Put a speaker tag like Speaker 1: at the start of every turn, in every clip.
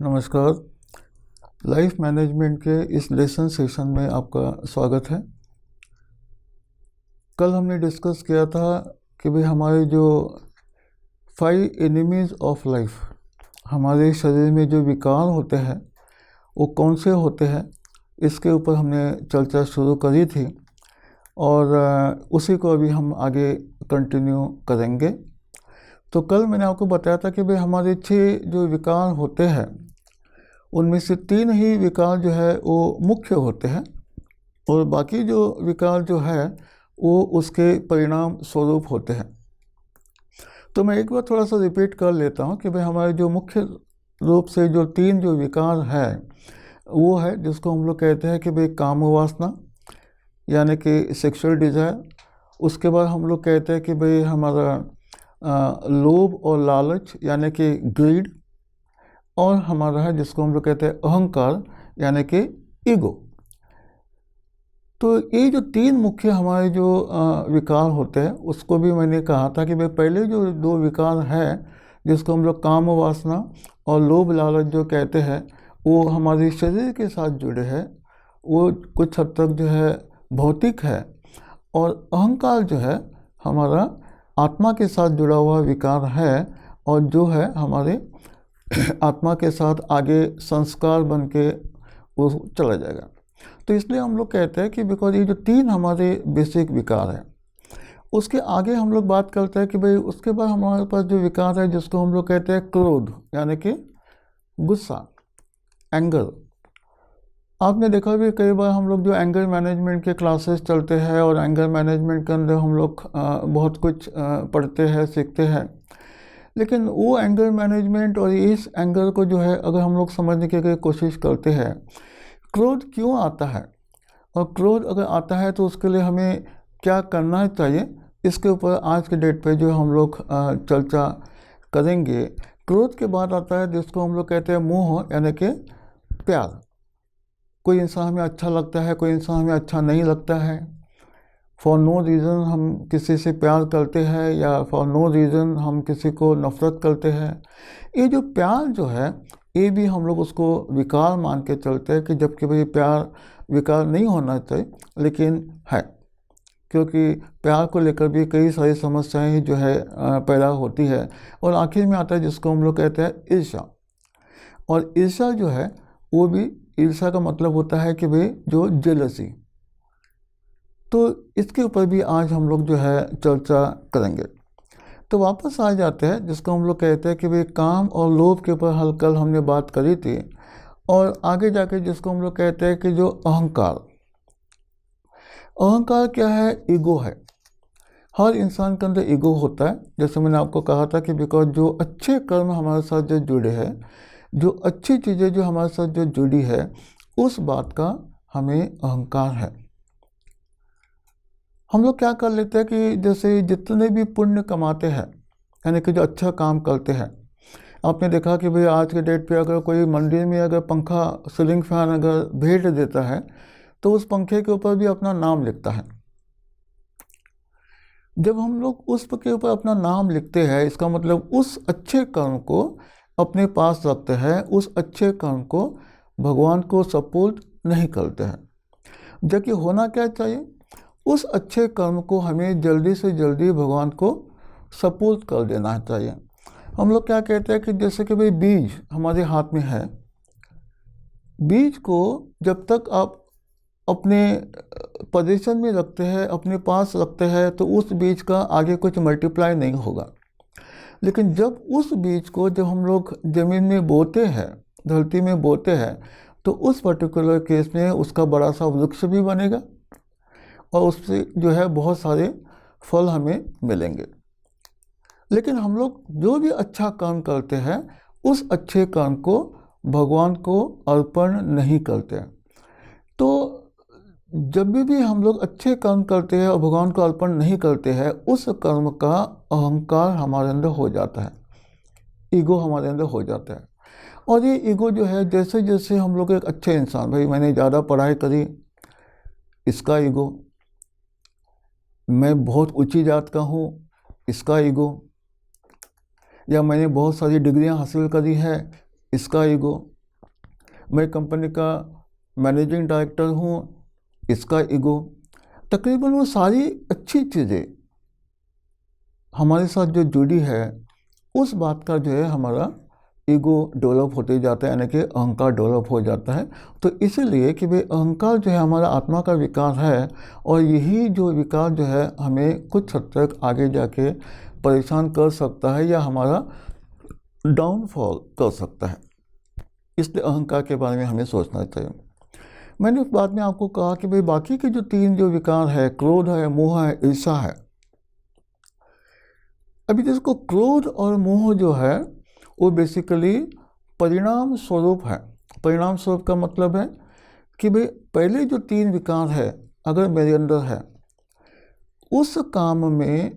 Speaker 1: नमस्कार। Life management के इस लेसन सेशन में आपका स्वागत है। कल हमने डिस्कस किया था कि भाई हमारे जो 5 एनिमीज़ ऑफ लाइफ, हमारे शरीर में जो विकार होते हैं वो कौन से होते हैं, इसके ऊपर हमने चर्चा शुरू करी थी और उसी को अभी हम आगे कंटिन्यू करेंगे। तो कल मैंने आपको बताया था कि भाई हमारे 6 जो विकार होते हैं उनमें से 3 ही विकार जो है वो मुख्य होते हैं और बाकी जो विकार जो है वो उसके परिणाम स्वरूप होते हैं। तो मैं एक बार थोड़ा सा रिपीट कर लेता हूँ कि भाई हमारे जो मुख्य रूप से जो 3 जो विकार है वो है जिसको हम लोग कहते हैं कि भाई काम वासना यानी कि सेक्सुअल डिज़ायर। उसके बाद हम लोग कहते हैं कि भाई हमारा लोभ और लालच यानी कि ग्रीड, और हमारा है जिसको हम लोग कहते हैं अहंकार यानी कि ईगो। तो ये जो 3 मुख्य हमारे जो विकार होते हैं उसको भी मैंने कहा था कि भाई पहले जो 2 विकार है जिसको हम लोग काम वासना और लोभ लालच जो कहते हैं वो हमारे शरीर के साथ जुड़े हैं, वो कुछ हद तक जो है भौतिक है, और अहंकार जो है हमारा आत्मा के साथ जुड़ा हुआ विकार है और जो है हमारे आत्मा के साथ आगे संस्कार बन के वो चला जाएगा। तो इसलिए हम लोग कहते हैं कि बिकॉज ये जो 3 हमारे बेसिक विकार हैं, उसके आगे हम लोग बात करते हैं कि भाई उसके बाद हमारे पास जो विकार है जिसको हम लोग कहते हैं क्रोध यानी कि गुस्सा, एंगर। आपने देखा भी कई बार हम लोग जो एंगर मैनेजमेंट के क्लासेस चलते हैं और एंगर मैनेजमेंट के अंदर हम लोग बहुत कुछ पढ़ते हैं, सीखते हैं, लेकिन वो एंगर मैनेजमेंट और इस एंगर को जो है अगर हम लोग समझने की कोशिश करते हैं, क्रोध क्यों आता है और क्रोध अगर आता है तो उसके लिए हमें क्या करना चाहिए, इसके ऊपर आज के डेट पे जो हम लोग चर्चा करेंगे। क्रोध के बाद आता है जिसको हम लोग कहते हैं मोह यानी कि प्यार। कोई इंसान हमें अच्छा लगता है, कोई इंसान हमें अच्छा नहीं लगता है, फॉर नो रीज़न हम किसी से प्यार करते हैं या फॉर नो रीज़न हम किसी को नफ़रत करते हैं। ये जो प्यार जो है ये भी हम लोग उसको विकार मान के चलते हैं कि जबकि भाई प्यार विकार नहीं होना चाहिए, लेकिन है, क्योंकि प्यार को लेकर भी कई सारी समस्याएं जो है पैदा होती है। और आखिर में आता है जिसको हम लोग कहते हैं ईर्ष्या। और ईर्ष्या जो है वो भी, ईर्ष्या का मतलब होता है कि भाई जो जेलसी। तो इसके ऊपर भी आज हम लोग जो है चर्चा करेंगे। तो वापस आ जाते हैं जिसको हम लोग कहते हैं कि भाई काम और लोभ के ऊपर कल हमने बात करी थी, और आगे जाके जिसको हम लोग कहते हैं कि जो अहंकार। अहंकार क्या है? ईगो है। हर इंसान के अंदर ईगो होता है। जैसे मैंने आपको कहा था कि बिकॉज जो अच्छे कर्म हमारे साथ जो जुड़े हैं, जो अच्छी चीज़ें जो हमारे साथ जो जुड़ी है, उस बात का हमें अहंकार है। हम लोग क्या कर लेते हैं कि जैसे जितने भी पुण्य कमाते हैं यानी कि जो अच्छा काम करते हैं, आपने देखा कि भाई आज के डेट पे अगर कोई मंदिर में अगर पंखा, सीलिंग फैन अगर भेंट देता है तो उस पंखे के ऊपर भी अपना नाम लिखता है। जब हम लोग उस के ऊपर अपना नाम लिखते हैं, इसका मतलब उस अच्छे कर्म को अपने पास रखते हैं, उस अच्छे कर्म को भगवान को सपोर्ट नहीं करते हैं। जबकि होना क्या चाहिए, उस अच्छे कर्म को हमें जल्दी से जल्दी भगवान को सपोर्ट कर देना चाहिए। हम लोग क्या कहते हैं कि जैसे कि भाई बीज हमारे हाथ में है, बीज को जब तक आप अपने पोजीशन में रखते हैं, अपने पास रखते हैं, तो उस बीज का आगे कुछ मल्टीप्लाई नहीं होगा। लेकिन जब उस बीज को जब हम लोग ज़मीन में बोते हैं, धरती में बोते हैं, तो उस पर्टिकुलर केस में उसका बड़ा सा वृक्ष भी बनेगा और उससे जो है बहुत सारे फल हमें मिलेंगे। लेकिन हम लोग जो भी अच्छा काम करते हैं उस अच्छे काम को भगवान को अर्पण नहीं करते। तो जब भी हम लोग अच्छे कर्म करते हैं और भगवान को अर्पण नहीं करते हैं, उस कर्म का अहंकार हमारे अंदर हो जाता है, ईगो हमारे अंदर हो जाता है। और ये ईगो जो है, जैसे जैसे हम लोग एक अच्छे इंसान, भाई मैंने ज़्यादा पढ़ाई करी, इसका ईगो, मैं बहुत ऊंची जात का हूँ, इसका ईगो, या मैंने बहुत सारी डिग्रियां हासिल करी है, इसका ईगो, मैं कंपनी का मैनेजिंग डायरेक्टर हूँ, इसका ईगो। तकरीबन वो सारी अच्छी चीज़ें हमारे साथ जो जुड़ी है उस बात का जो है हमारा ईगो डेवलप होते जाता है, यानी कि अहंकार डेवलप हो जाता है। तो इसीलिए कि भाई अहंकार जो है हमारा आत्मा का विकार है, और यही जो विकार जो है हमें कुछ हद तक आगे जाके परेशान कर सकता है या हमारा डाउनफॉल कर सकता है। इसलिए अहंकार के बारे में हमें सोचना चाहिए। मैंने उस बात में आपको कहा कि भाई बाकी के जो 3 जो विकार है, क्रोध है, मोह है, ईर्ष्या है। अभी जिसको क्रोध और मोह जो है वो बेसिकली परिणाम स्वरूप है। परिणाम स्वरूप का मतलब है कि भाई पहले जो 3 विकार है अगर मेरे अंदर है, उस काम में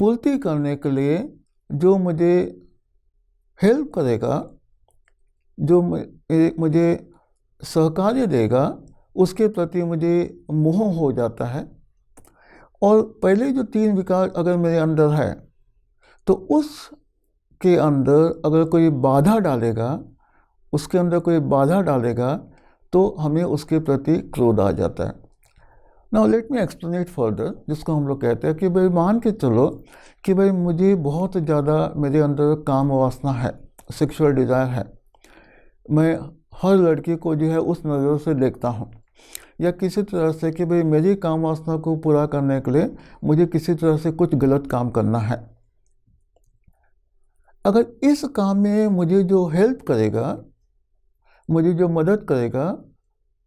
Speaker 1: पूर्ति करने के लिए जो मुझे हेल्प करेगा, जो मुझे सहकार्य देगा, उसके प्रति मुझे मोह हो जाता है। और पहले जो 3 विकार अगर मेरे अंदर है तो उसके अंदर अगर कोई बाधा डालेगा, उसके अंदर कोई बाधा डालेगा तो हमें उसके प्रति क्रोध आ जाता है। Now let me explain it further, जिसको हम लोग कहते हैं कि भाई मान के चलो कि भाई मुझे बहुत ज़्यादा मेरे अंदर काम वासना है, सेक्सुअल डिज़ायर है, मैं हर लड़की को जो है उस नज़र से देखता हूँ, या किसी तरह से कि भाई मेरी काम वासना को पूरा करने के लिए मुझे किसी तरह से कुछ गलत काम करना है। अगर इस काम में मुझे जो हेल्प करेगा, मुझे जो मदद करेगा,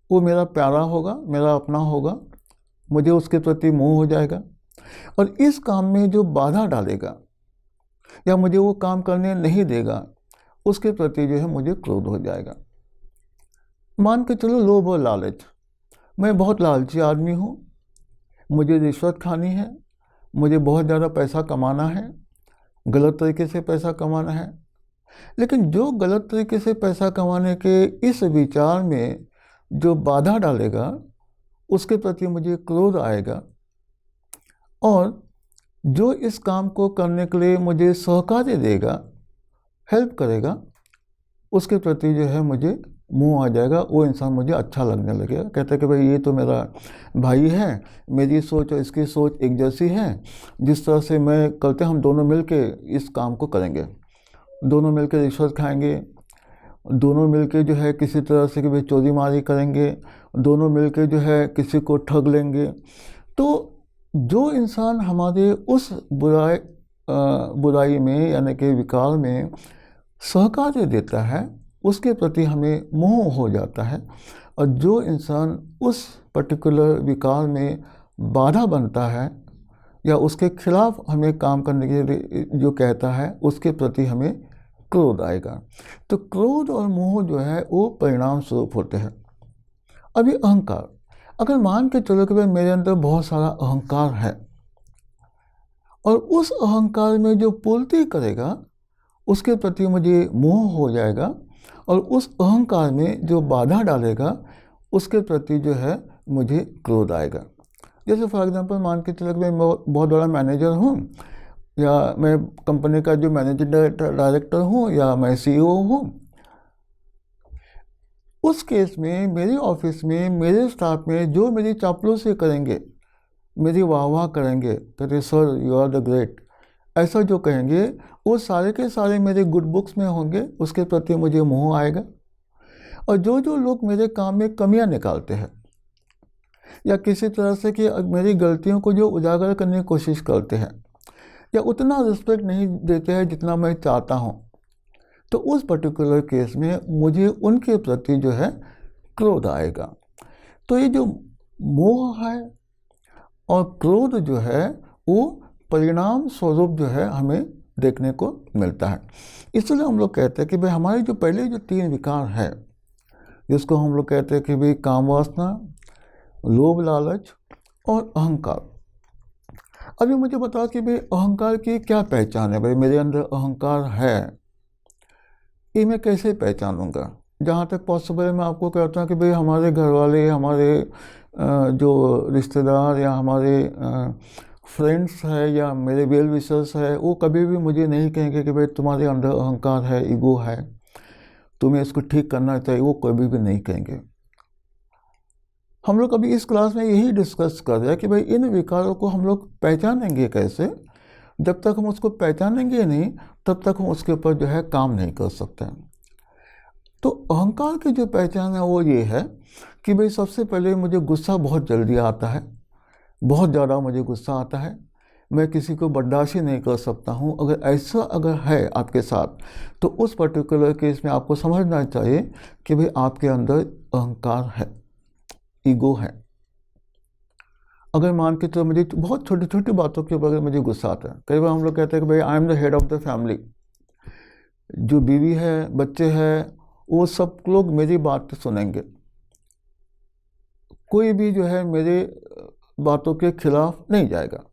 Speaker 1: वो मेरा प्यारा होगा, मेरा अपना होगा, मुझे उसके प्रति मोह हो जाएगा। और इस काम में जो बाधा डालेगा या मुझे वो काम करने नहीं देगा, उसके प्रति जो है मुझे क्रोध हो जाएगा। मान के चलो लोभ और लालच, मैं बहुत लालची आदमी हूँ, मुझे रिश्वत खानी है, मुझे बहुत ज़्यादा पैसा कमाना है, गलत तरीके से पैसा कमाना है। लेकिन जो गलत तरीके से पैसा कमाने के इस विचार में जो बाधा डालेगा, उसके प्रति मुझे क्रोध आएगा। और जो इस काम को करने के लिए मुझे सहकार्य देगा, हेल्प करेगा, उसके प्रति जो है मुझे मुंह आ जाएगा, वो इंसान मुझे अच्छा लगने लगेगा। कहते हैं कि भाई ये तो मेरा भाई है, मेरी सोच और इसकी सोच एक जैसी है, जिस तरह से मैं करते हम दोनों मिलके इस काम को करेंगे, दोनों मिलके रिश्वत खाएंगे, दोनों मिलके जो है किसी तरह से कि भाई चोरी मारी करेंगे, दोनों मिलके जो है किसी को ठग लेंगे। तो जो इंसान हमारे उस बुराई में यानी कि विकार में सहकार्य देता है, उसके प्रति हमें मोह हो जाता है। और जो इंसान उस पर्टिकुलर विकार में बाधा बनता है या उसके खिलाफ हमें काम करने के लिए जो कहता है, उसके प्रति हमें क्रोध आएगा। तो क्रोध और मोह जो है वो परिणाम स्वरूप होते हैं। अभी अहंकार, अगर मान के चलो कि भाई मेरे अंदर बहुत सारा अहंकार है और उस अहंकार में जो पूर्ति करेगा उसके प्रति मुझे मोह हो जाएगा, और उस अहंकार में जो बाधा डालेगा उसके प्रति जो है मुझे क्रोध आएगा। जैसे फॉर एग्जांपल मान के चलो कि मैं बहुत बड़ा मैनेजर हूँ, या मैं कंपनी का जो मैनेजिंग डायरेक्टर हूँ, या मैं CEO हूँ। उस केस में मेरे ऑफिस में मेरे स्टाफ में जो मेरी चापलूसी करेंगे, मेरी वाह करेंगे, कहते sir you are the great, ऐसा जो कहेंगे, वो सारे के सारे मेरे गुड बुक्स में होंगे, उसके प्रति मुझे मोह आएगा। और जो जो लोग मेरे काम में कमियां निकालते हैं या किसी तरह से कि मेरी गलतियों को जो उजागर करने की कोशिश करते हैं या उतना रिस्पेक्ट नहीं देते हैं जितना मैं चाहता हूँ, तो उस पर्टिकुलर केस में मुझे उनके प्रति जो है क्रोध आएगा। तो ये जो मोह है और क्रोध जो है वो परिणाम स्वरूप जो है हमें देखने को मिलता है। इसलिए हम लोग कहते हैं कि भाई हमारे जो पहले जो 3 विकार है, जिसको हम लोग कहते हैं कि भाई काम वासना, लोभ लालच और अहंकार। अभी मुझे बताओ कि भाई अहंकार की क्या पहचान है। भाई मेरे अंदर अहंकार है, ये मैं कैसे पहचानूंगा? जहाँ तक पॉसिबल है मैं आपको कहता हूँ कि भाई हमारे घर वाले, हमारे जो रिश्तेदार या हमारे फ्रेंड्स है या मेरे वेल विशर्स है, वो कभी भी मुझे नहीं कहेंगे कि भाई तुम्हारे अंदर अहंकार है, ईगो है, तुम्हें इसको ठीक करना चाहिए, वो कभी भी नहीं कहेंगे। हम लोग अभी इस क्लास में यही डिस्कस कर रहे हैं कि भाई इन विकारों को हम लोग पहचानेंगे कैसे। जब तक हम उसको पहचानेंगे नहीं, तब तक हम उसके ऊपर जो है काम नहीं कर सकते हैं। तो अहंकार की जो पहचान है वो ये है कि भाई सबसे पहले मुझे गुस्सा बहुत जल्दी आता है, बहुत ज़्यादा मुझे गुस्सा आता है, मैं किसी को बर्दाश्त ही नहीं कर सकता हूँ। अगर ऐसा अगर है आपके साथ, तो उस पर्टिकुलर केस में आपको समझना चाहिए कि भाई आपके अंदर अहंकार है, ईगो है। अगर मान के चलो मुझे बहुत छोटी छोटी बातों के ऊपर अगर मुझे गुस्सा आता है, कई बार हम लोग कहते हैं कि भाई I am the head of the family, जो बीवी है, बच्चे हैं, वो सब लोग मेरी बात सुनेंगे, कोई भी जो है मेरे बातों के खिलाफ नहीं जाएगा।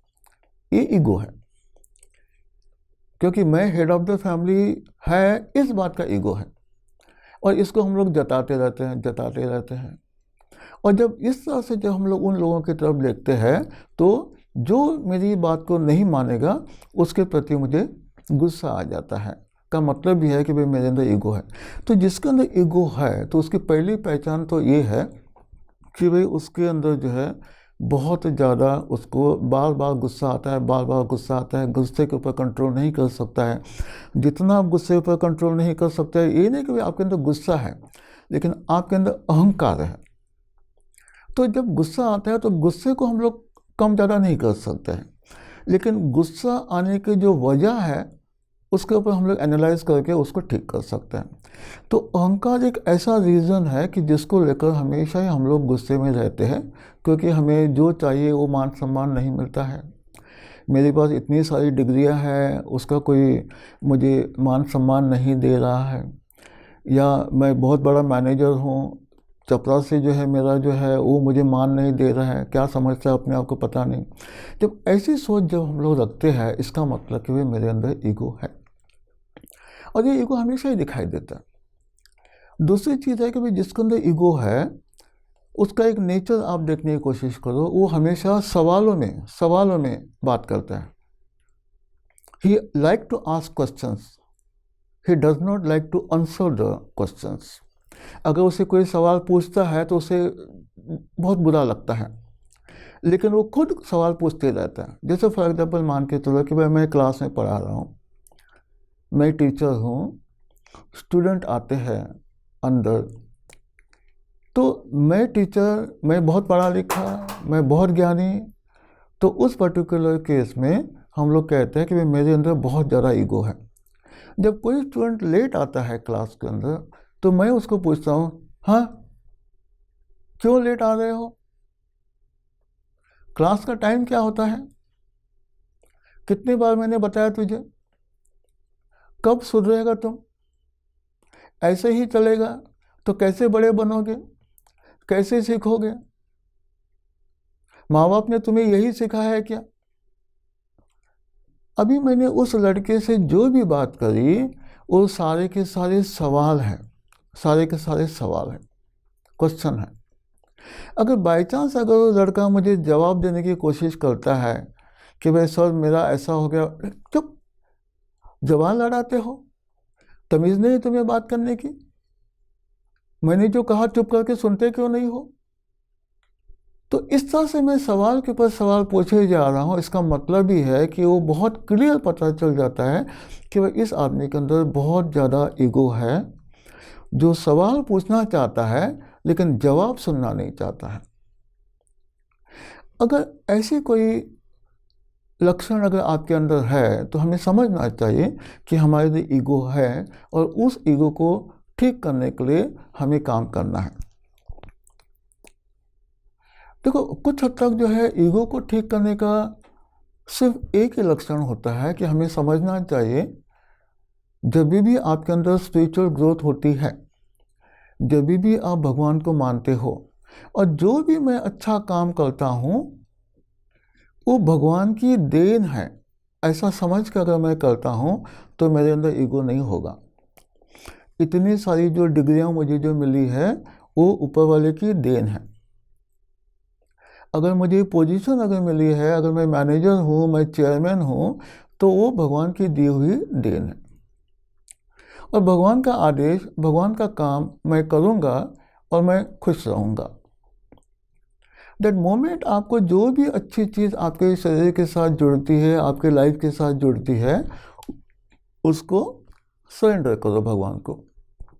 Speaker 1: ये ईगो है, क्योंकि मैं हेड ऑफ द फैमिली है, इस बात का ईगो है। और इसको हम लोग जताते रहते हैं, जताते रहते हैं। और जब इस तरह से जब हम लोग उन लोगों की तरफ देखते हैं, तो जो मेरी बात को नहीं मानेगा उसके प्रति मुझे गुस्सा आ जाता है। का मतलब भी है कि भाई मेरे अंदर ईगो है। तो जिसके अंदर ईगो है, तो उसकी पहली पहचान तो ये है कि भाई उसके अंदर जो है बहुत ज़्यादा उसको बार बार गुस्सा आता है, बार बार गुस्सा आता है, गुस्से के ऊपर कंट्रोल नहीं कर सकता है। जितना आप गुस्से पर कंट्रोल नहीं कर सकते हैं, ये नहीं कि भाई आपके अंदर गुस्सा है, लेकिन आपके अंदर अहंकार है। तो जब गुस्सा आता है तो गुस्से को हम लोग कम ज़्यादा नहीं कर सकते हैं, लेकिन गुस्सा आने की जो वजह है उसके ऊपर हम लोग एनालाइज करके उसको ठीक कर सकते हैं। तो अहंकार एक ऐसा रीज़न है कि जिसको लेकर हमेशा ही हम लोग गुस्से में रहते हैं, क्योंकि हमें जो चाहिए वो मान सम्मान नहीं मिलता है। मेरे पास इतनी सारी डिग्रियां हैं, उसका कोई मुझे मान सम्मान नहीं दे रहा है, या मैं बहुत बड़ा मैनेजर हूँ, चपरासी जो है मेरा जो है वो मुझे मान नहीं दे रहा है, क्या समझता है अपने आप को पता नहीं। जब ऐसी सोच जब हम लोग रखते हैं, इसका मतलब कि भाई मेरे अंदर ईगो है, और ये ईगो हमेशा ही दिखाई देता है। दूसरी चीज़ है कि भाई जिसके अंदर ईगो है उसका एक नेचर आप देखने की कोशिश करो, वो हमेशा सवालों में बात करता है। He like to ask questions, he does not like to answer the questions. अगर उसे कोई सवाल पूछता है तो उसे बहुत बुरा लगता है, लेकिन वो खुद सवाल पूछते रहता है। जैसे फॉर एग्जाम्पल मान के चलो कि भाई मैं क्लास में पढ़ा रहा हूँ, मैं टीचर हूँ, स्टूडेंट आते हैं अंदर, तो मैं टीचर, मैं बहुत पढ़ा लिखा, मैं बहुत ज्ञानी, तो उस पर्टिकुलर केस में हम लोग कहते हैं कि भाई मेरे अंदर बहुत ज़्यादा ईगो है। जब कोई स्टूडेंट लेट आता है क्लास के अंदर, तो मैं उसको पूछता हूँ, हाँ क्यों लेट आ रहे हो, क्लास का टाइम क्या होता है, कितनी बार मैंने बताया तुझे, कब सुधरेगा तुम, ऐसे ही चलेगा तो कैसे बड़े बनोगे, कैसे सीखोगे, माँ बाप ने तुम्हें यही सिखाया है क्या। अभी मैंने उस लड़के से जो भी बात करी वो सारे के सारे सवाल हैं, सारे के सारे सवाल हैं, क्वेश्चन है। अगर बाई चांस अगर वो लड़का मुझे जवाब देने की कोशिश करता है कि भाई सर मेरा ऐसा हो गया, चुप, जवान लड़ाते हो, तमीज़ नहीं तुम्हें बात करने की, मैंने जो कहा चुप करके सुनते क्यों नहीं हो। तो इस तरह से मैं सवाल के ऊपर सवाल पूछे जा रहा हूँ। इसका मतलब ही है कि वो बहुत क्लियर पता चल जाता है कि भाई इस आदमी के अंदर बहुत ज़्यादा ईगो है, जो सवाल पूछना चाहता है लेकिन जवाब सुनना नहीं चाहता है। अगर ऐसी कोई लक्षण अगर आपके अंदर है, तो हमें समझना चाहिए कि हमारे लिए ईगो है, और उस ईगो को ठीक करने के लिए हमें काम करना है। देखो कुछ हद तक जो है ईगो को ठीक करने का सिर्फ एक ही लक्षण होता है कि हमें समझना चाहिए, जब भी आपके अंदर स्पिरिचुअल ग्रोथ होती है, जब भी आप भगवान को मानते हो, और जो भी मैं अच्छा काम करता हूँ वो भगवान की देन है, ऐसा समझ कर अगर मैं करता हूँ, तो मेरे अंदर ईगो नहीं होगा। इतनी सारी जो डिग्रियाँ मुझे जो मिली है वो ऊपर वाले की देन है। अगर मुझे पोजीशन अगर मिली है, अगर मैं मैनेजर हूँ, मैं चेयरमैन हूँ, तो वो भगवान की दी हुई देन है। और भगवान का आदेश, भगवान का काम मैं करूँगा और मैं खुश रहूँगा। दैट मोमेंट आपको जो भी अच्छी चीज़ आपके शरीर के साथ जुड़ती है, आपके लाइफ के साथ जुड़ती है, उसको सरेंडर करो भगवान को।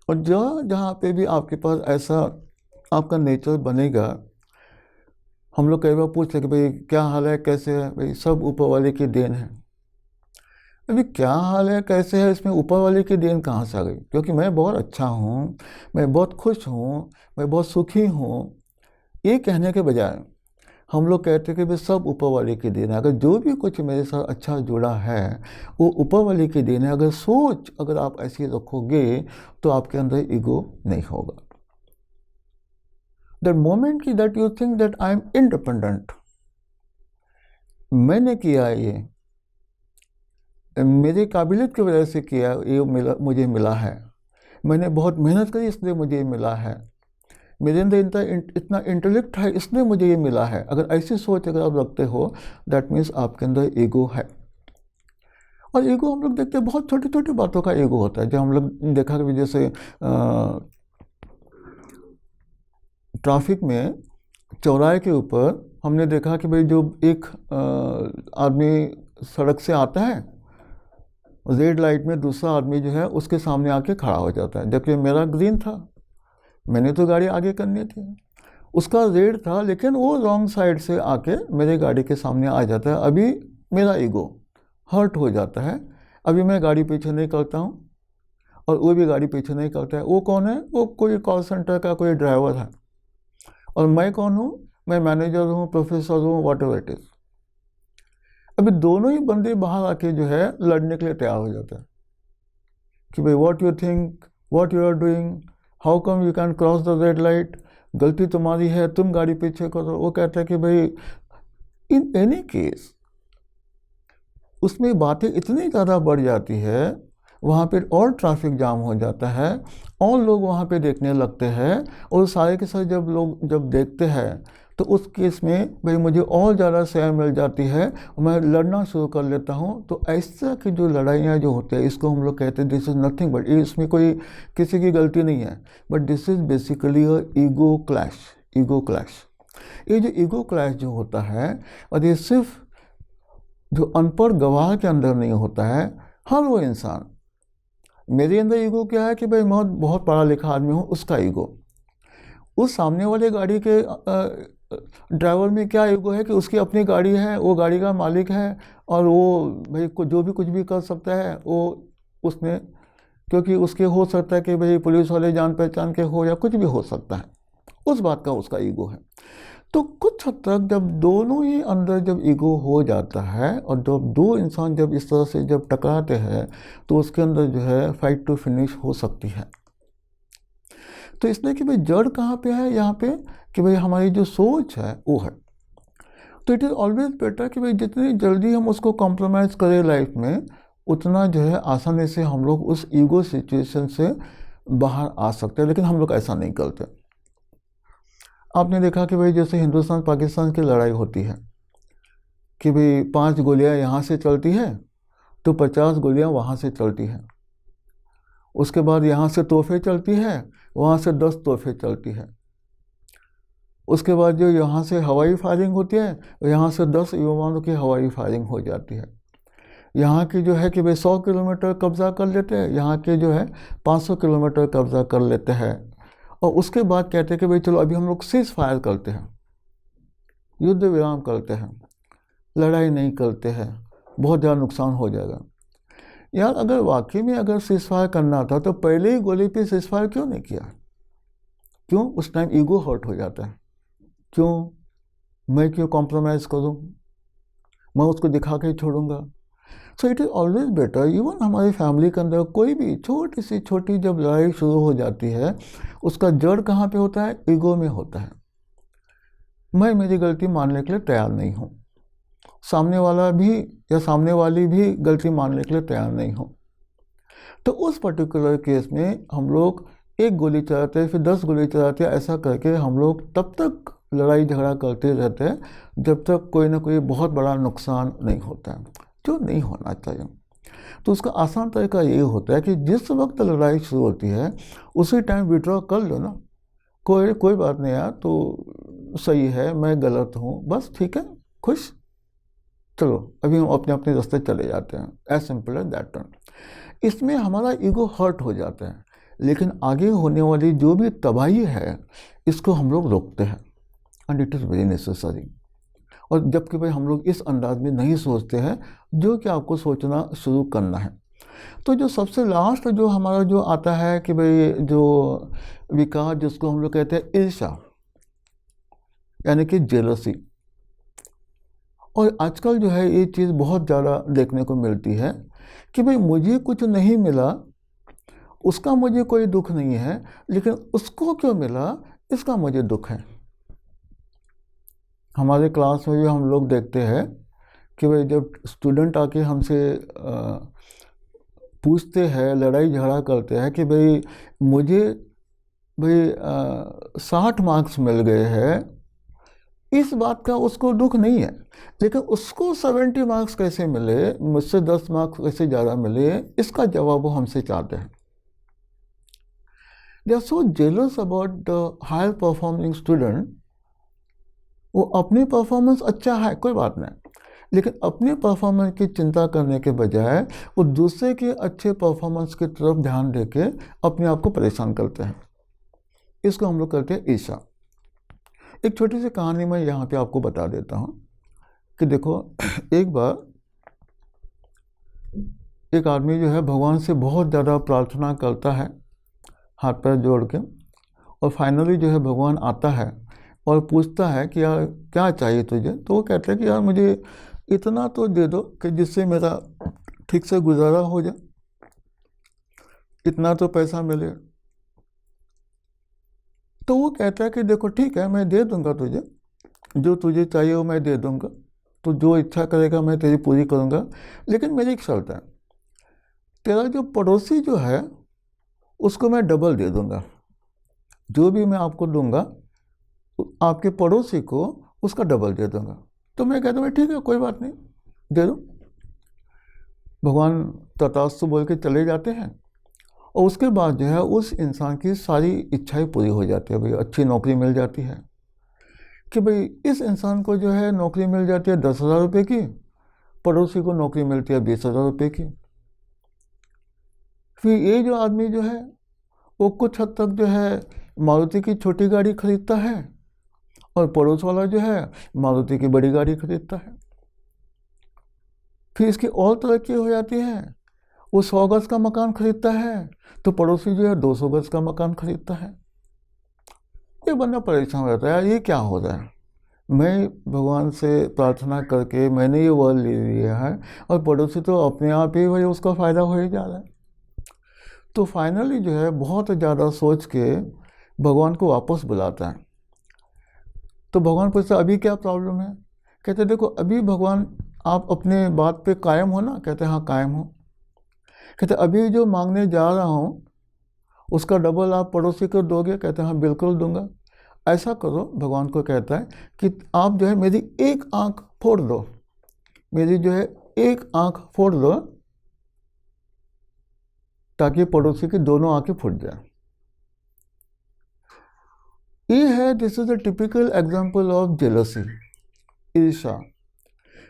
Speaker 1: और जहाँ पे भी आपके पास ऐसा आपका नेचर बनेगा, हम लोग कई बार पूछते हैं कि भाई क्या हाल है, कैसे है? भाई सब ऊपर वाले की देन है। अभी क्या हाल है, कैसे है, इसमें ऊपर वाले की देन कहाँ से आ गई? क्योंकि मैं बहुत अच्छा हूँ, मैं बहुत खुश हूँ, मैं बहुत सुखी हूँ, ये कहने के बजाय हम लोग कहते हैं कि भाई सब ऊपर वाले की देन है। अगर जो भी कुछ मेरे साथ अच्छा जुड़ा है वो ऊपर वाले की देन है। अगर सोच अगर आप ऐसी रखोगे तो आपके अंदर ईगो नहीं होगा। दैट मोमेंट की that you think that I am independent, मैंने किया ये, मेरी काबिलियत की वजह से किया, ये मुझे मिला है, मैंने बहुत मेहनत करी इसलिए मुझे ये मिला है, मेरे अंदर इतना इंटेलेक्ट है इसलिए मुझे ये मिला है। अगर ऐसी सोच अगर आप रखते हो, दैट मीन्स आपके अंदर ईगो है। और ईगो हम लोग देखते हैं बहुत छोटी छोटी बातों का ईगो होता है। जब हम लोग देखा कि जैसे ट्रैफिक में चौराहे के ऊपर हमने देखा कि भाई जो एक आदमी सड़क से आता है, रेड लाइट में दूसरा आदमी जो है उसके सामने आके खड़ा हो जाता है, जबकि मेरा ग्रीन था, मैंने तो गाड़ी आगे करनी थी, उसका रेड था, लेकिन वो रॉन्ग साइड से आके मेरे गाड़ी के सामने आ जाता है। अभी मेरा ईगो हर्ट हो जाता है, अभी मैं गाड़ी पीछे नहीं करता हूँ और वो भी गाड़ी पीछे नहीं करता है। वो कौन है? वो कोई कॉल सेंटर का कोई ड्राइवर है। और मैं कौन हूँ? मैं मैनेजर हूँ, प्रोफेसर हूँ, वॉट एवर इट इज़। अभी दोनों ही बंदे बाहर आके जो है लड़ने के लिए तैयार हो जाते हैं कि भाई what you think, what you are doing, how come you can cross the red light, गलती तुम्हारी है, तुम गाड़ी पीछे करो। वो कहता है कि भाई इन एनी केस उसमें बातें इतनी ज़्यादा बढ़ जाती है, वहाँ पे और ट्रैफिक जाम हो जाता है और लोग वहाँ पे देखने लगते हैं, और सारे के सारे जब लोग जब देखते हैं तो उस केस में भाई मुझे और ज़्यादा शेयर मिल जाती है, मैं लड़ना शुरू कर लेता हूँ। तो इस तरह की जो लड़ाइयाँ जो होती है, इसको हम लोग कहते हैं दिस इज़ नथिंग बट, इसमें कोई किसी की गलती नहीं है, but this is basically a ego clash. Ego clash, ये जो ईगो क्लैश जो होता है, और ये सिर्फ जो अनपढ़ गवाह के अंदर नहीं होता है, हर वो इंसान, मेरे अंदर ईगो क्या है कि भाई मैं बहुत पढ़ा लिखा आदमी हूँ, उसका ईगो, उस सामने वाले गाड़ी के ड्राइवर में क्या ईगो है कि उसकी अपनी गाड़ी है, वो गाड़ी का मालिक है और वो भाई जो भी कुछ भी कर सकता है वो उसने, क्योंकि उसके हो सकता है कि भाई पुलिस वाले जान पहचान के हो या कुछ भी हो सकता है, उस बात का उसका ईगो है। तो कुछ हद तक जब दोनों ही अंदर जब ईगो हो जाता है और जब दो इंसान जब इस तरह से जब टकराते हैं तो उसके अंदर जो है फाइट टू फिनिश हो सकती है। तो इसलिए कि भाई जड़ कहाँ पे है यहाँ पे, कि भाई हमारी जो सोच है वो है। तो इट इज़ ऑलवेज बेटर कि भाई जितनी जल्दी हम उसको कॉम्प्रोमाइज़ करें लाइफ में, उतना जो है आसानी से हम लोग उस ईगो सिचुएशन से बाहर आ सकते हैं, लेकिन हम लोग ऐसा नहीं करते। आपने देखा कि भाई जैसे हिंदुस्तान पाकिस्तान की लड़ाई होती है कि भाई 5 गोलियां यहाँ से चलती है तो 50 गोलियां वहाँ से चलती हैं, उसके बाद यहाँ से तोहफे चलती है, वहाँ से 10 तोहफे चलती है, उसके बाद जो यहाँ से हवाई फायरिंग होती है, यहाँ से 10 विमानों की हवाई फायरिंग हो जाती है। यहाँ की जो है कि भाई 100 किलोमीटर कब्जा कर लेते हैं, यहाँ के जो है 500 किलोमीटर कब्जा कर लेते हैं, और उसके बाद कहते हैं कि भाई चलो अभी हम लोग सीज फायर करते हैं, युद्ध विराम करते हैं, लड़ाई नहीं करते हैं, बहुत ज़्यादा नुकसान हो जाएगा। यार अगर वाकई में अगर सीज फायर करना था तो पहले ही गोली पे सीज फायर क्यों नहीं किया? क्यों? उस टाइम ईगो हर्ट हो जाता है। क्यों? मैं क्यों कॉम्प्रोमाइज़ करूँ, मैं उसको दिखा के ही छोड़ूंगा। So it is always better, even हमारी फैमिली के अंदर कोई भी छोटी सी छोटी जब लड़ाई शुरू हो जाती है, उसका जड़ कहाँ पे होता है? ईगो में होता है। मैं मेरी गलती मानने के लिए तैयार नहीं हूँ, सामने वाला भी या सामने वाली भी गलती मानने के लिए तैयार नहीं हो। तो उस पर्टिकुलर केस में हम लोग एक गोली चलाते हैं, फिर 10 गोली चलाते हैं, ऐसा करके हम लोग तब तक लड़ाई झगड़ा करते रहते हैं जब तक कोई ना कोई बहुत बड़ा नुकसान नहीं होता है, जो नहीं होना चाहिए। तो उसका आसान तरीका ये होता है कि जिस वक्त लड़ाई शुरू होती है उसी टाइम विड्रॉ कर लो ना, कोई बात नहीं यार, तो सही है, मैं गलत हूँ, बस ठीक है, खुश, चलो अभी हम अपने अपने रास्ते चले जाते हैं, एज सिंपल एज दैट। इसमें हमारा ईगो हर्ट हो जाता है, लेकिन आगे होने वाली जो भी तबाही है इसको हम लोग रोकते हैं, and it is very necessary. और जबकि भाई हम लोग इस अंदाज में नहीं सोचते हैं जो कि आपको सोचना शुरू करना है। तो जो सबसे लास्ट जो हमारा जो आता है कि भाई जो विकार जिसको हम लोग कहते हैं ईर्ष्या, यानी कि जेलसी। और आजकल जो है ये चीज़ बहुत ज़्यादा देखने को मिलती है कि भाई मुझे कुछ नहीं मिला, उसका मुझे कोई दुख नहीं है, लेकिन उसको क्यों मिला इसका मुझे दुख है। हमारे क्लास में भी हम लोग देखते हैं कि भाई जब स्टूडेंट आके हमसे पूछते हैं, लड़ाई झगड़ा करते हैं कि भाई मुझे भाई 60 मार्क्स मिल गए हैं, इस बात का उसको दुख नहीं है, लेकिन उसको 70 मार्क्स कैसे मिले, मुझसे 10 मार्क्स कैसे ज़्यादा मिले, इसका जवाब वो हमसे चाहते हैं। They are so jealous about the higher performing student. वो अपनी परफॉर्मेंस अच्छा है कोई बात नहीं, लेकिन अपने परफॉर्मेंस की चिंता करने के बजाय वो दूसरे के अच्छे परफॉर्मेंस की तरफ ध्यान देके अपने आप को परेशान करते हैं। इसको हम लोग करते हैं ईर्ष्या। एक छोटी सी कहानी मैं यहाँ पे आपको बता देता हूँ कि देखो, एक बार एक आदमी जो है भगवान से बहुत ज़्यादा प्रार्थना करता है हाथ पैर जोड़ के, और फाइनली जो है भगवान आता है और पूछता है कि यार क्या चाहिए तुझे। तो वो कहते हैं कि यार मुझे इतना तो दे दो कि जिससे मेरा ठीक से गुजारा हो जाए, इतना तो पैसा मिले। तो वो कहता है कि देखो ठीक है, मैं दे दूंगा तुझे, जो तुझे चाहिए वो मैं दे दूंगा, तो जो इच्छा करेगा मैं तेरी पूरी करूंगा, लेकिन मेरी एक शर्त है, तेरा जो पड़ोसी जो है उसको मैं डबल दे दूंगा, जो भी मैं आपको दूंगा आपके पड़ोसी को उसका डबल दे दूंगा। तो मैं कहता हूँ ठीक है कोई बात नहीं, दे दो। भगवान तथास्तु बोल के चले जाते हैं, और उसके बाद जो है उस इंसान की सारी इच्छाएं पूरी हो जाती है। भाई अच्छी नौकरी मिल जाती है कि भाई इस इंसान को जो है नौकरी मिल जाती है 10,000 रुपये की, पड़ोसी को नौकरी मिलती है 20,000 रुपये की। फिर ये जो आदमी जो है वो कुछ हद तक जो है मारुति की छोटी गाड़ी खरीदता है, और पड़ोस वाला जो है मारुति की बड़ी गाड़ी खरीदता है। फिर इसकी और तरक्की हो जाती है, वो 100 गज का मकान खरीदता है, तो पड़ोसी जो है 200 गज का मकान खरीदता है। ये बंदा परेशान रहता है, यार ये क्या हो रहा है, मैं भगवान से प्रार्थना करके मैंने ये वर ले लिया है, और पड़ोसी तो अपने आप ही भाई उसका फ़ायदा हो ही जा रहा है। तो फाइनली जो है बहुत ज़्यादा सोच के भगवान को वापस बुलाता है। तो भगवान पूछता अभी क्या प्रॉब्लम है। कहते देखो अभी भगवान आप अपने बात पे कायम हो ना। कहते हाँ कायम हो। कहते अभी जो मांगने जा रहा हूँ उसका डबल आप पड़ोसी को दोगे। कहते हाँ बिल्कुल दूंगा। ऐसा करो, भगवान को कहता है कि आप जो है मेरी एक आंख फोड़ दो, मेरी जो है एक आंख फोड़ दो, ताकि पड़ोसी की दोनों आंखें फूट जाए। ये है, this is a typical example of jealousy, ईर्ष्या।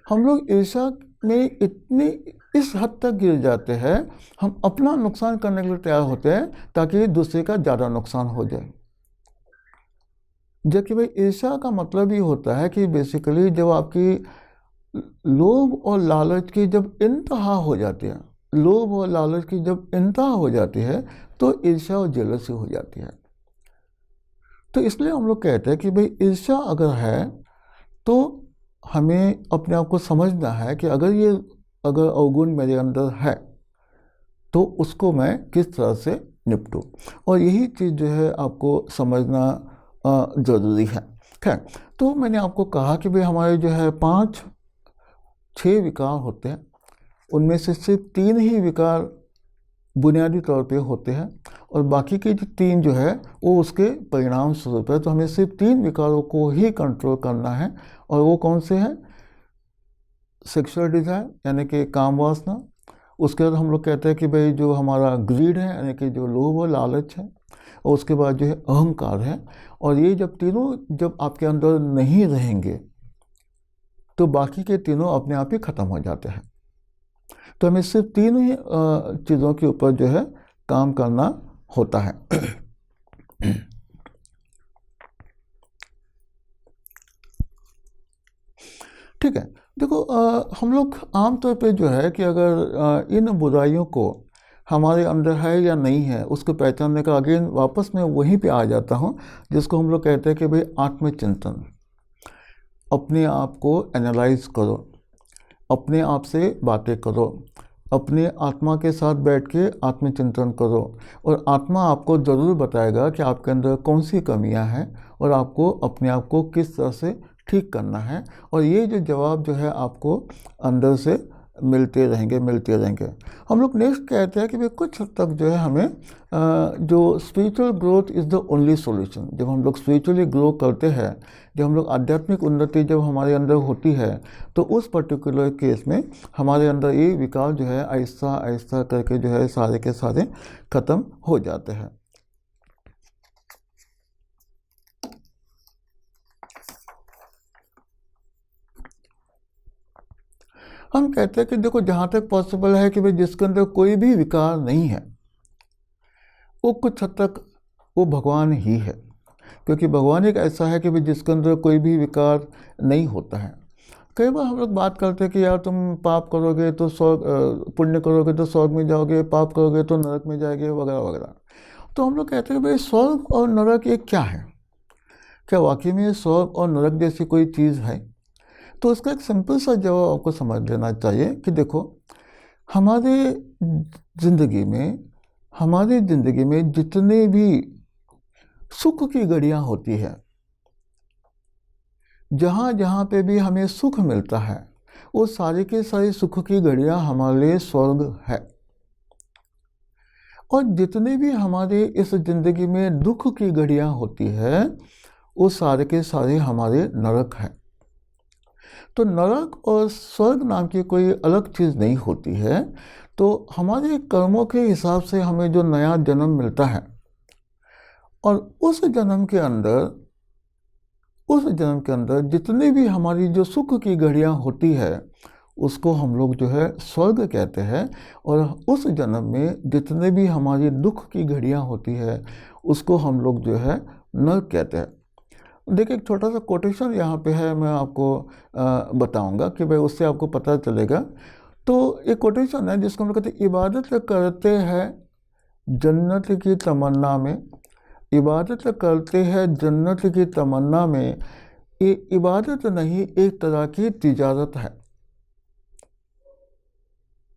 Speaker 1: हम लोग ईर्ष्या में इतने इस हद तक गिर जाते हैं, हम अपना नुकसान करने के लिए तैयार होते हैं ताकि दूसरे का ज़्यादा नुकसान हो जाए। जबकि भाई ईर्ष्या का मतलब ये होता है कि बेसिकली जब आपकी लोभ और लालच की जब इंतहा हो जाती है, लोभ और लालच की जब इंतहा हो जाती है, तो ईर्ष्या और जेलसी हो जाती है। तो इसलिए हम लोग कहते हैं कि भाई ईर्ष्या अगर है तो हमें अपने आप को समझना है कि अगर अवगुण मेरे अंदर है तो उसको मैं किस तरह से निपटूं, और यही चीज़ जो है आपको समझना ज़रूरी है। खैर, तो मैंने आपको कहा कि भाई हमारे जो है 5-6 विकार होते हैं, उनमें से सिर्फ 3 ही विकार बुनियादी तौर पे होते हैं, और बाकी के जो 3 जो है वो उसके परिणाम स्वरूप है। तो हमें सिर्फ 3 विकारों को ही कंट्रोल करना है, और वो कौन से हैं? सेक्सुअल डिज़ायर यानी कि काम वासना, उसके बाद हम लोग कहते हैं कि भाई जो हमारा ग्रीड है यानी कि जो लोभ और लालच है, और उसके बाद जो है अहंकार है। और ये जब तीनों जब आपके अंदर नहीं रहेंगे तो बाकी के तीनों अपने आप ही खत्म हो जाते हैं। तो हमें सिर्फ 3 ही चीज़ों के ऊपर जो है काम करना होता है। ठीक है, देखो हम लोग आमतौर पे जो है कि अगर इन बुराइयों को हमारे अंदर है या नहीं है उसको पहचानने का, अगेन वापस मैं वहीं पे आ जाता हूँ जिसको हम लोग कहते हैं कि भाई आत्मचिंतन। अपने आप को एनालाइज करो, अपने आप से बातें करो, अपने आत्मा के साथ बैठ के आत्मचिंतन करो, और आत्मा आपको ज़रूर बताएगा कि आपके अंदर कौन सी कमियां हैं और आपको अपने आप को किस तरह से ठीक करना है। और ये जो जवाब जो है आपको अंदर से मिलते रहेंगे। हम लोग नेक्स्ट कहते हैं कि भाई कुछ हद तक जो है हमें जो spiritual growth is the only solution. जब हम लोग स्पिरिचुअली ग्रो करते हैं, जब हम लोग आध्यात्मिक उन्नति जब हमारे अंदर होती है, तो उस पर्टिकुलर केस में हमारे अंदर ये विकार जो है आहिस्ता आहिस्ता करके जो है सारे के सारे ख़त्म हो जाते हैं। हम कहते हैं कि देखो जहाँ तक पॉसिबल है कि भाई जिसके अंदर कोई भी विकार नहीं है वो कुछ हद तक वो भगवान ही है, क्योंकि भगवान एक ऐसा है कि भाई जिसके अंदर कोई भी विकार नहीं होता है। कई बार हम लोग बात करते हैं कि यार तुम पाप करोगे तो स्वर्ग, पुण्य करोगे तो स्वर्ग में जाओगे, पाप करोगे तो नरक में जाओगे, वगैरह वगैरह। तो हम लोग कहते हैं भाई स्वर्ग और नरक ये क्या है? क्या वाकई में स्वर्ग और नरक जैसी कोई चीज़ है? तो उसका एक सिंपल सा जवाब आपको समझ लेना चाहिए कि देखो हमारे ज़िंदगी में जितने भी सुख की घड़ियाँ होती है, जहाँ जहाँ पे भी हमें सुख मिलता है, वो सारी के सारी सुख की घड़ियाँ हमारे लिए स्वर्ग है। और जितने भी हमारे इस ज़िंदगी में दुख की घड़ियाँ होती है, वो सारे के सारे हमारे नरक हैं। तो नरक और स्वर्ग नाम की कोई अलग चीज़ नहीं होती है। तो हमारे कर्मों के हिसाब से हमें जो नया जन्म मिलता है, और उस जन्म के अंदर जितने भी हमारी जो सुख की घड़ियाँ होती है उसको हम लोग जो है स्वर्ग कहते हैं। और उस जन्म में जितने भी हमारी दुख की घड़ियाँ होती है उसको हम लोग जो है नरक कहते हैं। देखिए एक छोटा सा कोटेशन यहाँ पे है, मैं आपको बताऊंगा कि भाई उससे आपको पता चलेगा। तो एक कोटेशन है जिसको हम लोग कहते हैं, इबादत करते हैं जन्नत की तमन्ना में, इबादत करते हैं जन्नत की तमन्ना में, ये इबादत नहीं एक तरह की तिजारत है।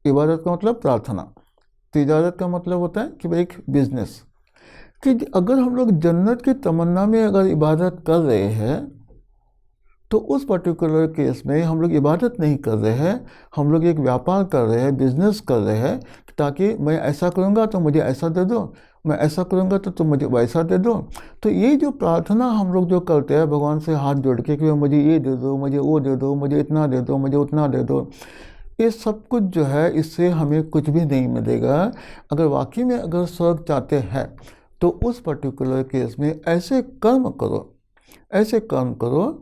Speaker 1: इबादत का मतलब प्रार्थना, तिजारत का मतलब होता है कि भाई एक बिजनेस। कि अगर हम लोग जन्नत की तमन्ना में अगर इबादत कर रहे हैं तो उस पर्टिकुलर केस में हम लोग इबादत नहीं कर रहे हैं, हम लोग एक व्यापार कर रहे हैं, बिजनेस कर रहे हैं, ताकि मैं ऐसा करूँगा तो मुझे ऐसा दे दो, मैं ऐसा करूँगा तो तुम मुझे वैसा दे दो। तो ये जो प्रार्थना हम लोग जो करते हैं भगवान से हाथ जोड़ के कि मुझे ये दे दो, मुझे वो दे दो, मुझे इतना दे दो, मुझे उतना दे दो, ये सब कुछ जो है इससे हमें कुछ भी नहीं मिलेगा। अगर वाकई में अगर स्वर्ग चाहते हैं तो उस पर्टिकुलर केस में ऐसे कर्म करो,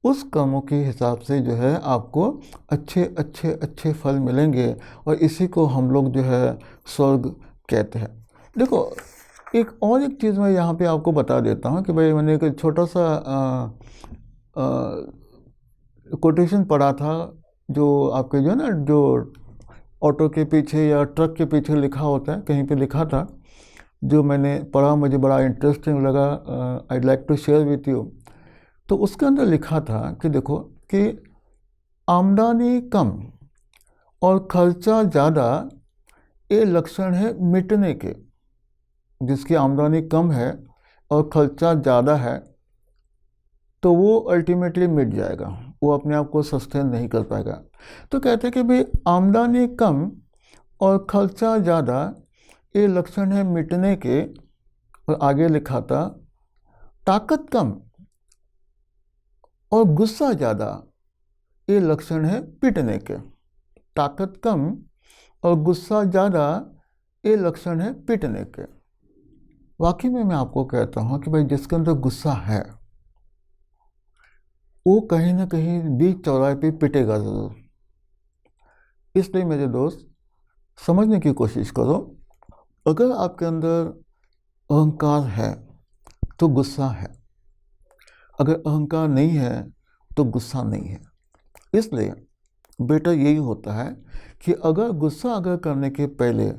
Speaker 1: उस कर्मों के हिसाब से जो है आपको अच्छे फल मिलेंगे, और इसी को हम लोग जो है स्वर्ग कहते हैं। देखो एक चीज़ मैं यहाँ पे आपको बता देता हूँ कि भाई मैंने एक छोटा सा कोटेशन पढ़ा था, जो आपके जो है ना जो ऑटो के पीछे या ट्रक के पीछे लिखा होता है, कहीं पे लिखा था, जो मैंने पढ़ा, मुझे बड़ा इंटरेस्टिंग लगा, I like to share with you. तो उसके अंदर लिखा था कि देखो कि आमदनी कम और खर्चा ज़्यादा ये लक्षण है मिटने के। जिसकी आमदनी कम है और खर्चा ज़्यादा है तो वो अल्टीमेटली मिट जाएगा, वो अपने आप को सस्टेन नहीं कर पाएगा। तो कहते हैं कि भाई आमदनी कम और खर्चा ज़्यादा ये लक्षण है मिटने के, और आगे लिखा था ताकत कम और गुस्सा ज़्यादा, ये लक्षण है पिटने के। ताकत कम और गुस्सा ज़्यादा, ये लक्षण है पिटने के। वाकई में मैं आपको कहता हूँ कि भाई जिसके अंदर गुस्सा है वो कहीं ना कहीं बीच चौराहे पे पिटेगा ज़रूर। इसलिए मेरे दोस्त समझने की कोशिश करो, अगर आपके अंदर अहंकार है तो गुस्सा है, अगर अहंकार नहीं है तो गुस्सा नहीं है। इसलिए बेटा यही होता है कि अगर गुस्सा करने के पहले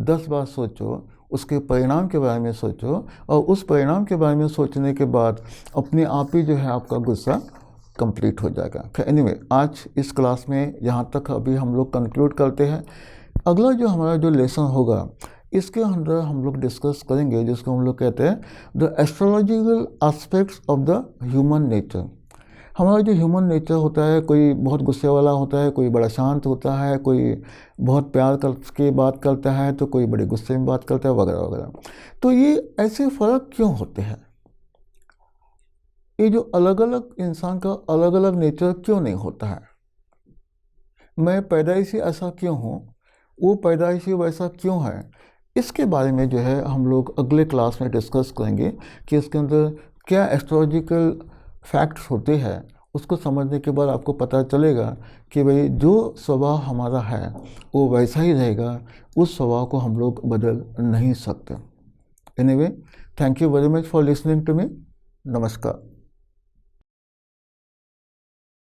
Speaker 1: 10 बार सोचो, उसके परिणाम के बारे में सोचो, और उस परिणाम के बारे में सोचने के बाद अपने आप ही जो है आपका गुस्सा कंप्लीट हो जाएगा। एनीवे, आज इस क्लास में यहाँ तक अभी हम लोग कंक्लूड करते हैं। अगला जो हमारा जो लेसन होगा इसके अंदर हम लोग डिस्कस करेंगे जिसको हम लोग कहते हैं the astrological aspects of the human nature. हमारा जो ह्यूमन नेचर होता है, कोई बहुत गुस्से वाला होता है, कोई बड़ा शांत होता है, कोई बहुत प्यार करके बात करता है, तो कोई बड़े गुस्से में बात करता है, वगैरह वगैरह। तो ये ऐसे फ़र्क क्यों होते हैं? ये जो अलग अलग इंसान का अलग अलग नेचर क्यों नहीं होता है? मैं पैदाइशी ऐसा क्यों हूँ, वो पैदाइशी वैसा क्यों है? इसके बारे में जो है हम लोग अगले क्लास में डिस्कस करेंगे कि इसके अंदर क्या एस्ट्रोलॉजिकल फैक्ट्स होते हैं। उसको समझने के बाद आपको पता चलेगा कि भाई जो स्वभाव हमारा है वो वैसा ही रहेगा, उस स्वभाव को हम लोग बदल नहीं सकते। Anyway, thank you very much for listening to me. नमस्कार।